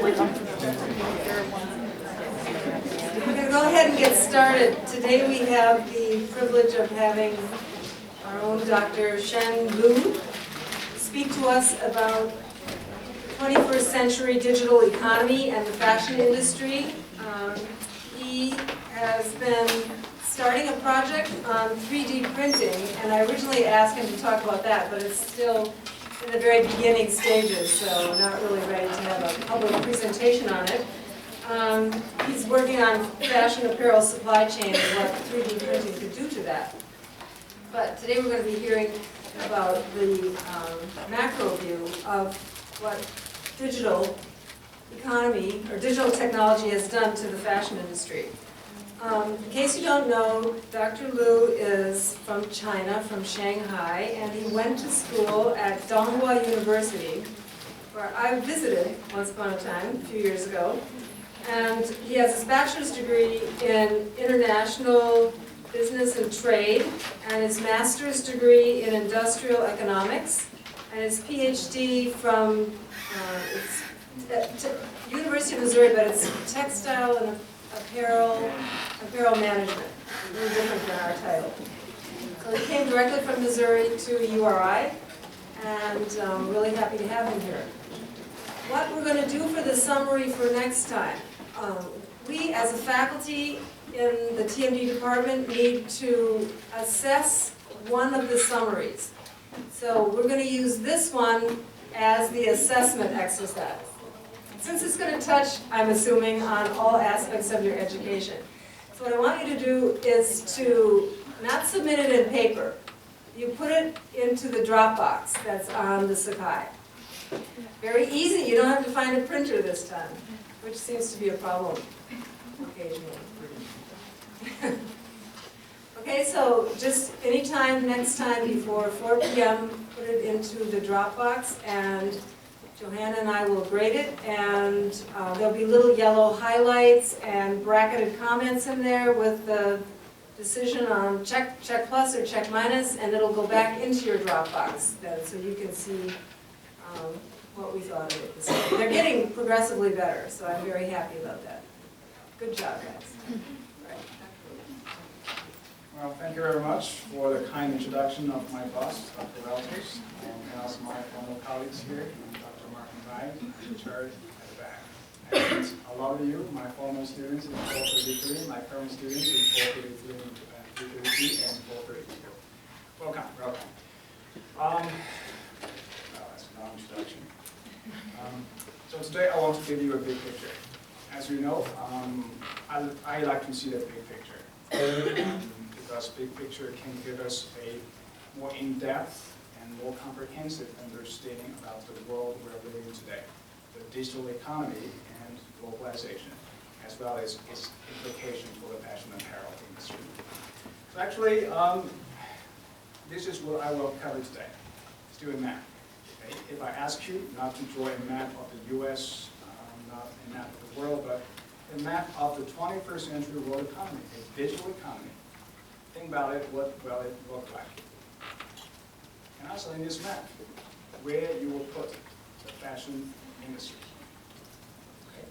going to go ahead and get started. Today we have the privilege of having our own Dr. Shen Lu speak to us about the 21st century digital economy and the fashion industry. He has been starting a project on 3D printing, and I originally asked him to talk about that, but it's still in the very beginning stages, so we're not really ready to have a public presentation on it. He's working on fashion apparel supply chain and what 3D printing could do to that. But today we're going to be hearing about the macro view of what digital economy or digital technology has done to the fashion industry. In case you don't know, Dr. Lu is from China, from Shanghai, and he went to school at Donghua University, where I visited once upon a time, a few years ago. And he has his bachelor's degree in international business and trade, and his master's degree in industrial economics, and his PhD from University of Missouri, but it's textile and apparel management. A little different than our title. So he came directly from Missouri to URI, and I'm really happy to have him here. What we're going to do for the summary for next time, we as a faculty in the TMD department need to assess one of the summaries. So we're going to use this one as the assessment exercise. Since it's going to touch, I'm assuming, on all aspects of your education. So what I want you to do is to not submit it in paper. You put it into the Dropbox that's on the Sakai. Very easy. You don't have to find a printer this time, which seems to be a problem occasionally. Okay, so just anytime next time before 4 p.m., put it into the Dropbox, and Johanna and I will grade it, and there'll be little yellow highlights and bracketed comments in there with the decision on check plus or check minus, and it'll go back into your Dropbox then, so you can see what we thought of it this way. They're getting progressively better, so I'm very happy about that. Good job, guys. Well, thank you very much for the kind introduction of my boss, Dr. Welters, and also my former colleagues here, Dr. Martin Wright, Jared at the back. And a lot of you, my former students in 433, my current students in 433, 333, and 432. Welcome, welcome. Well, that's a long introduction. So today I want to give you a big picture. As you know, I like to see the big picture. Because big picture can give us a more in-depth and more comprehensive understanding about the world we're living in today, the digital economy and globalization, as well as its implication for the fashion apparel industry. So actually, this is what I will cover today. Let's do a map. Okay? If I ask you not to draw a map of the US, not a map of the world, but a map of the 21st century world economy, a digital economy, think about it, what will it look like? And also in this map, where you will put the fashion industry. Okay?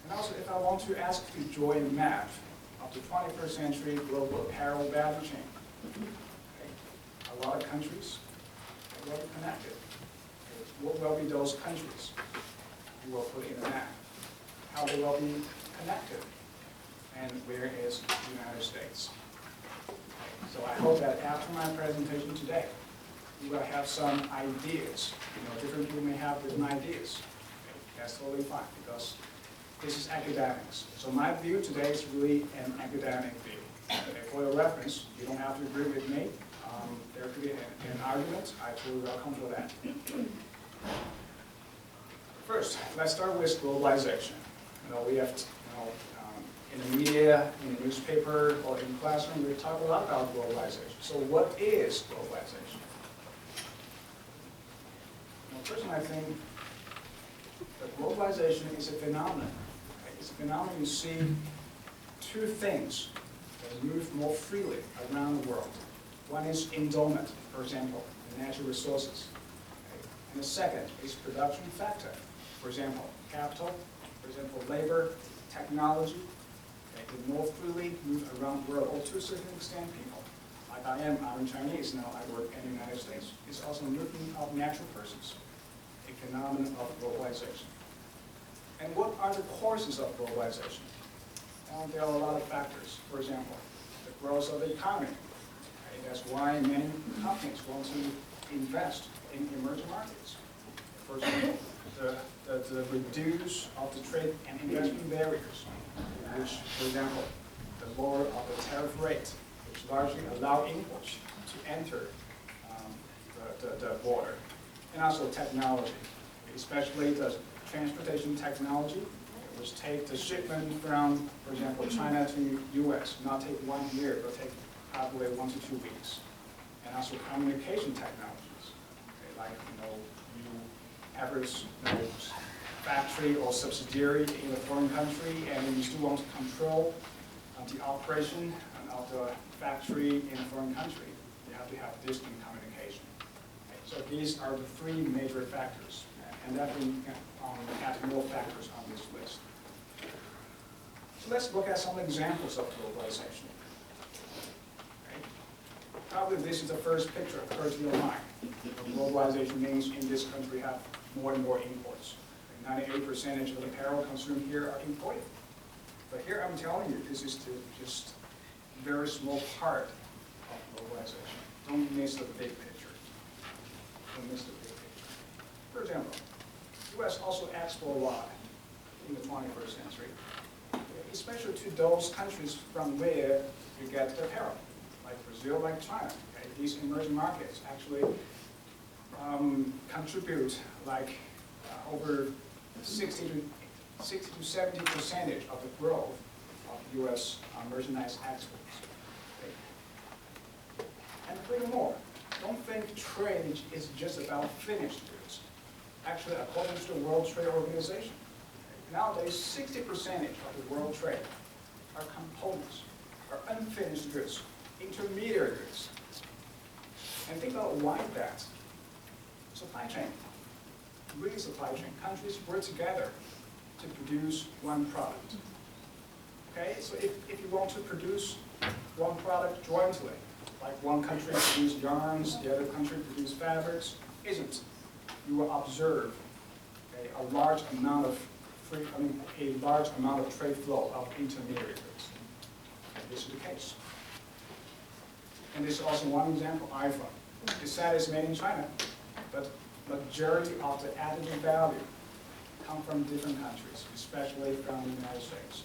And also if I want to ask you to draw a map of the 21st century global apparel value chain. Okay? A lot of countries, they will be connected. Okay? What will be those countries you will put in the map? How they will be connected? And where is the United States? So I hope that after my presentation today, you will have some ideas. Different people may have different ideas. Okay? That's totally fine, because this is academics. So my view today is really an academic view. Okay? For your reference, you don't have to agree with me. There could be an argument. I totally welcome for that. First, let's start with globalization. We have in the media, in the newspaper, or in the classroom, we talk a lot about globalization. So what is globalization? Well, personally, I think that globalization is a phenomenon. Okay? It's a phenomenon you see two things that move more freely around the world. One is endowment, for example, in natural resources. Okay? And the second is production factor. For example, capital, for example, labor, technology, they can more freely move around the world, or to a certain extent, people. Like I'm Chinese now, I work in the United States. It's also movement of natural persons, a phenomenon of globalization. And what are the causes of globalization? There are a lot of factors. For example, the growth of the economy. Okay, that's why many companies want to invest in emerging markets. For example, the reduce of the trade and investment barriers, which, for example, the lower of the tariff rate, which largely allow imports to enter the border. And also technology, especially the transportation technology, which take the shipment from, for example, China to US, not take 1 year, but take probably 1 to 2 weeks. And also communication technologies, okay, like you have a factory or subsidiary in a foreign country, and then you still want to control the operation of the factory in a foreign country. You have to have distant communication. Okay, so these are the 3 major factors, and that we add more factors on this list. So let's look at some examples of globalization. Okay. Probably this is the first picture occurs to your mind. Globalization means in this country have more and more imports. 98% of the apparel consumed here are imported. But here I'm telling you, this is just a very small part of globalization. Don't miss the big picture. Don't miss the big picture. For example, U.S. also exports a lot in the 21st century, especially to those countries from where you get the apparel, like Brazil, like China. Okay? These emerging markets actually contribute like over 60 to 70% of the growth of U.S. merchandise exports. Okay? And furthermore, don't think trade is just about finished goods. Actually, according to the World Trade Organization, nowadays 60% of the world trade are components, are unfinished goods, intermediary goods. And think about why that. Supply chain. Really supply chain. Countries work together to produce one product. Okay, so if you want to produce one product jointly, like one country produces yarns, the other country produces fabrics, you will observe a large amount of trade flow of intermediary goods. And this is the case. And this is also one example, iPhone. It said it's made in China, but majority of the added value come from different countries, especially from the United States.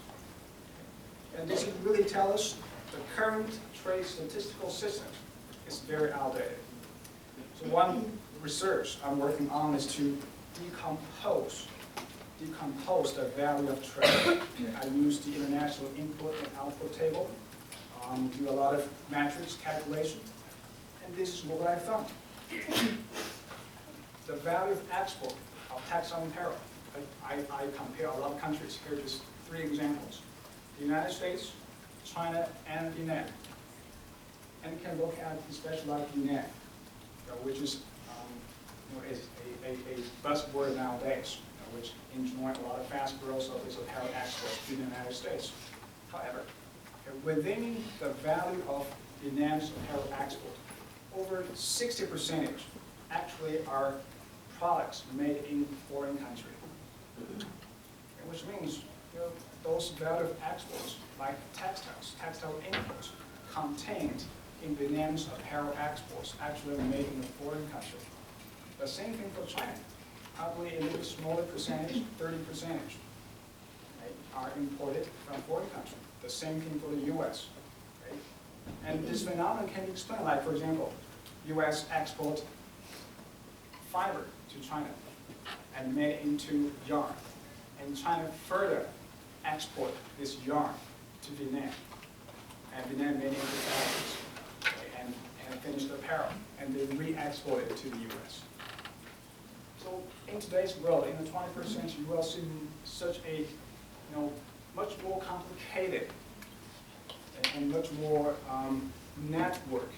And this really tells us the current trade statistical system is very outdated. So one research I'm working on is to decompose the value of trade. I use the international input and output table, do a lot of matrix calculation, and this is what I found. The value of export of textile and apparel. I compare a lot of countries. Here are just 3 examples. The United States, China, and Vietnam. And you can look at especially like Vietnam, which is a buzzword nowadays, which enjoy a lot of fast growth of its apparel exports to the United States. However, within the value of Vietnam's apparel export, over 60% actually are products made in foreign country, which means those value of exports, like textile imports, contained in Vietnam's apparel exports, actually made in a foreign country. The same thing for China. Probably a little smaller percentage, 30%, right, are imported from foreign countries. The same thing for the U.S. Right? And this phenomenon can be explained, like, for example, U.S. export fiber to China and made it into yarn. And China further export this yarn to Vietnam. And Vietnam made it into fabrics, okay, and finished apparel. And they re-export it to the U.S. So in today's world, in the 21st century, you will see such a much more complicated and much more network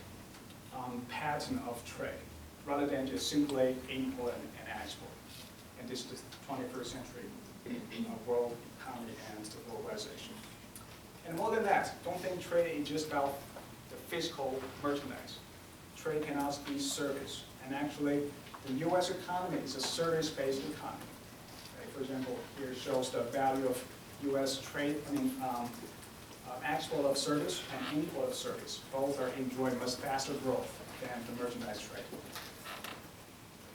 pattern of trade, rather than just simply import and export. and this is the 21st century world economy and the globalization. And more than that, don't think trade is just about the physical merchandise. Trade can also be service. And actually, the U.S. economy is a service-based economy. Okay, for example, here shows the value of U.S. trade, export of service and import of service. Both are enjoying much faster growth than the merchandise trade.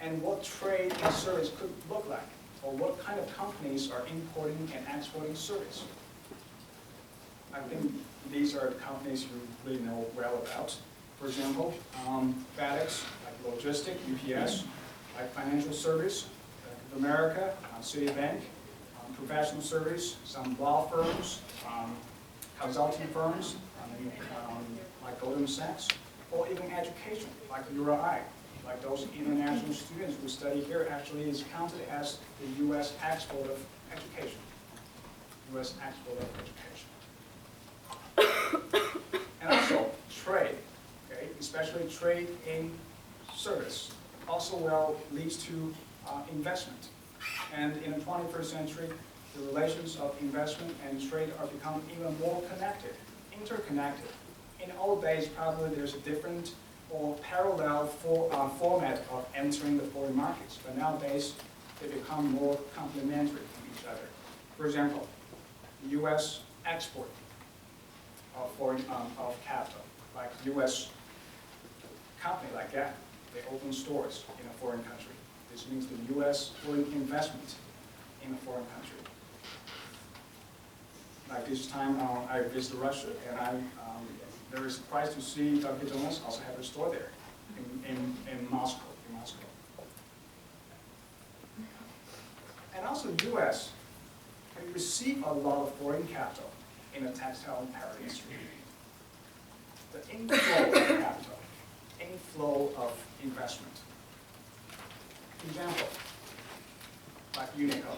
And what trade and service could look like, or what kind of companies are importing and exporting service. I think these are the companies you really know well about. For example, FedEx, like logistics, UPS, like financial service, Bank of America, Citibank, professional service, some law firms, consulting firms, like Goldman Sachs, or even education, like URI, like those international students who study here actually is counted as the U.S. export of education. U.S. export of education. And also trade, okay, especially trade in service, also well leads to investment. And in the 21st century, the relations of investment and trade are becoming even more connected, interconnected. In old days, probably there's a different or parallel format of entering the foreign markets, but nowadays they become more complementary to each other. For example, the U.S. export of foreign of capital, like U.S. company like that, they open stores in a foreign country. This means the U.S. foreign investment in a foreign country. Like this time, I visited Russia, and I'm very surprised to see Dunkin' Donuts also have a store there in Moscow. And also U.S. we receive a lot of foreign capital in the textile and apparel industry. The inflow of capital, inflow of investment. For example, like Uniqlo,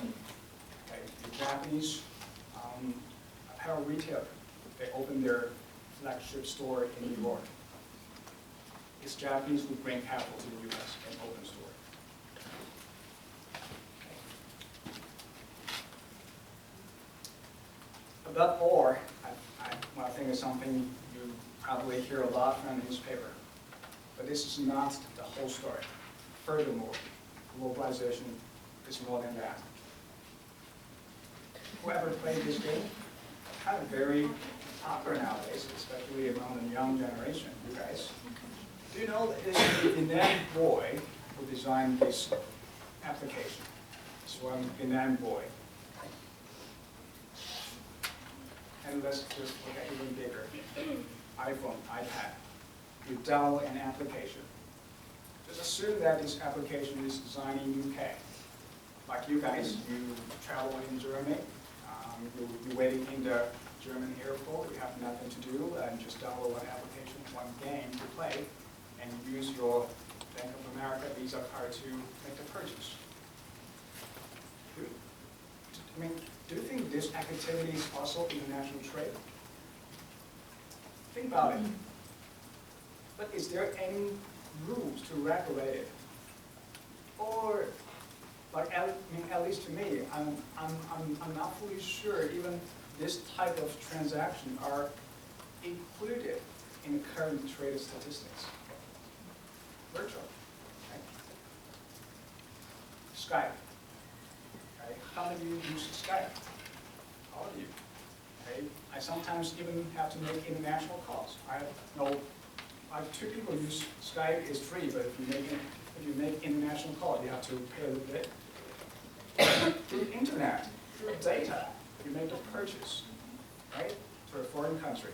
okay, the Japanese apparel retailer, they opened their flagship store in New York. It's Japanese who bring capital to the U.S. and open store. Above all, I think it's something you probably hear a lot from the newspaper, but this is not the whole story. Furthermore, globalization is more than that. Whoever played this game, kind of very popular nowadays, especially among the young generation, you guys. Do you know that it's the Vietnam boy who designed this application? This one Vietnam boy. And let's just look at even bigger. iPhone, iPad. You download an application. Just assume that this application is designed in UK. Like you guys, you travel in Germany, you're waiting in the German airport, you have nothing to do, and just download one application, one game to play, and use your Bank of America Visa card to make the purchase. Do you think this activity is also international trade? Think about it. But is there any rules to regulate it? Or, like, at least to me, I'm not fully sure even this type of transaction are included in the current trade statistics. Virtual, okay? Skype. Okay? How many of you use Skype? All of you. Okay? I sometimes even have to make international calls. I know like 2 people use Skype is free, but if you make international call, you have to pay a little bit. Through the internet, through data, you make the purchase, right, to a foreign country.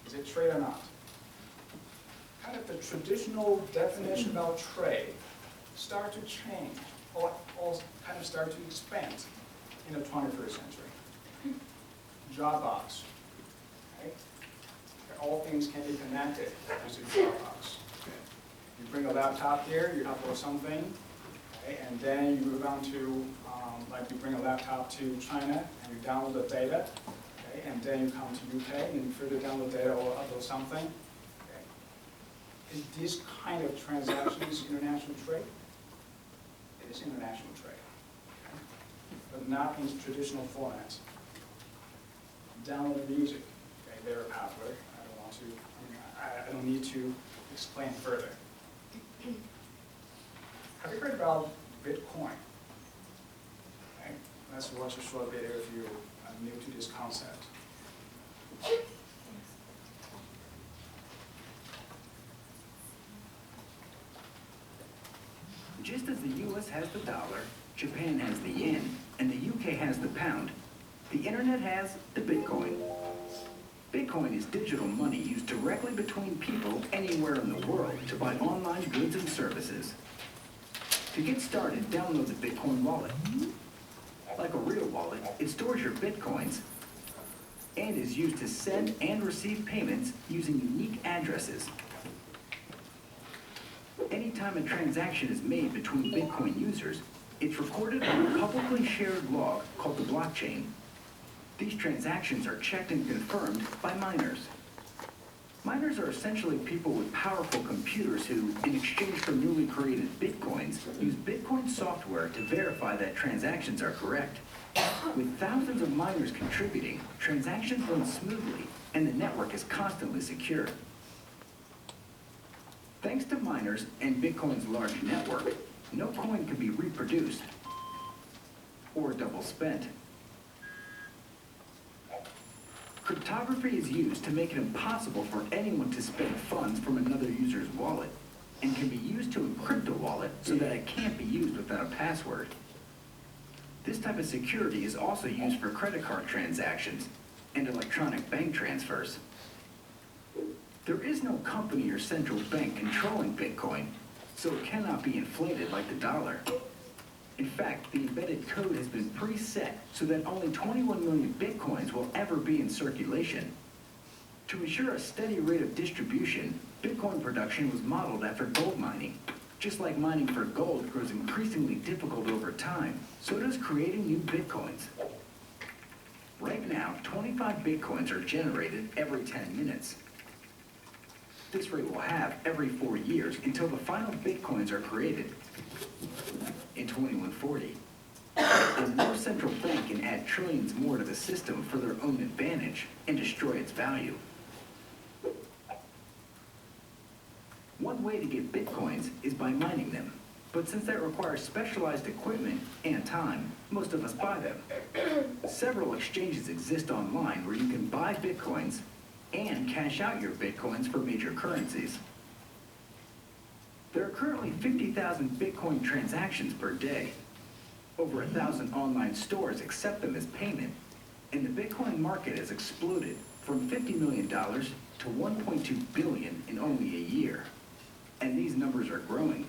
Is it trade or not? Kind of the traditional definition about trade start to change, or kind of start to expand in the 21st century. Dropbox, right? All things can be connected using Dropbox. You bring a laptop here, you upload something, okay, and then you move on to, like you bring a laptop to China and you download the data, okay, and then you come to UK and you further download data or upload something. Okay. Is this kind of transactions international trade? It is international trade. not in traditional format. Download music, okay, very popular. I don't need to explain further. Have you heard about Bitcoin? Okay, let's watch a short video if you are new to this concept. Just as the US has the dollar, Japan has the yen, and the UK has the pound, the internet has the Bitcoin. Bitcoin is digital money used directly between people anywhere in the world to buy online goods and services. To get started, download the Bitcoin wallet. Like a real wallet, it stores your Bitcoins and is used to send and receive payments using unique addresses. Anytime a transaction is made between Bitcoin users, it's recorded on a publicly shared log called the blockchain. These transactions are checked and confirmed by miners. Miners are essentially people with powerful computers who, in exchange for newly created Bitcoins, use Bitcoin software to verify that transactions are correct. With thousands of miners contributing, transactions run smoothly, and the network is constantly secure. Thanks to miners and Bitcoin's large network, no coin can be reproduced or double spent. Cryptography is used to make it impossible for anyone to spend funds from another user's wallet, and can be used to encrypt a wallet so that it can't be used without a password. This type of security is also used for credit card transactions and electronic bank transfers. There is no company or central bank controlling Bitcoin, so it cannot be inflated like the dollar. In fact, the embedded code has been preset so that only 21 million Bitcoins will ever be in circulation. To ensure a steady rate of distribution, Bitcoin production was modeled after gold mining. Just like mining for gold grows increasingly difficult over time, so does creating new Bitcoins. Right now, 25 Bitcoins are generated every 10 minutes. This rate will halve every 4 years until the final Bitcoins are created in 2140. And no central bank can add trillions more to the system for their own advantage and destroy its value. One way to get Bitcoins is by mining them. But since that requires specialized equipment and time, most of us buy them. Several exchanges exist online where you can buy Bitcoins and cash out your Bitcoins for major currencies. There are currently 50,000 Bitcoin transactions per day. Over 1,000 online stores accept them as payment, and the Bitcoin market has exploded from $50 million to $1.2 billion in only a year. And these numbers are growing.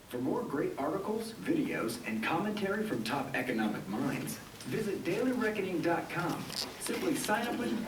For more great articles, videos, and commentary from top economic minds, visit dailyreckoning.com. Simply sign up and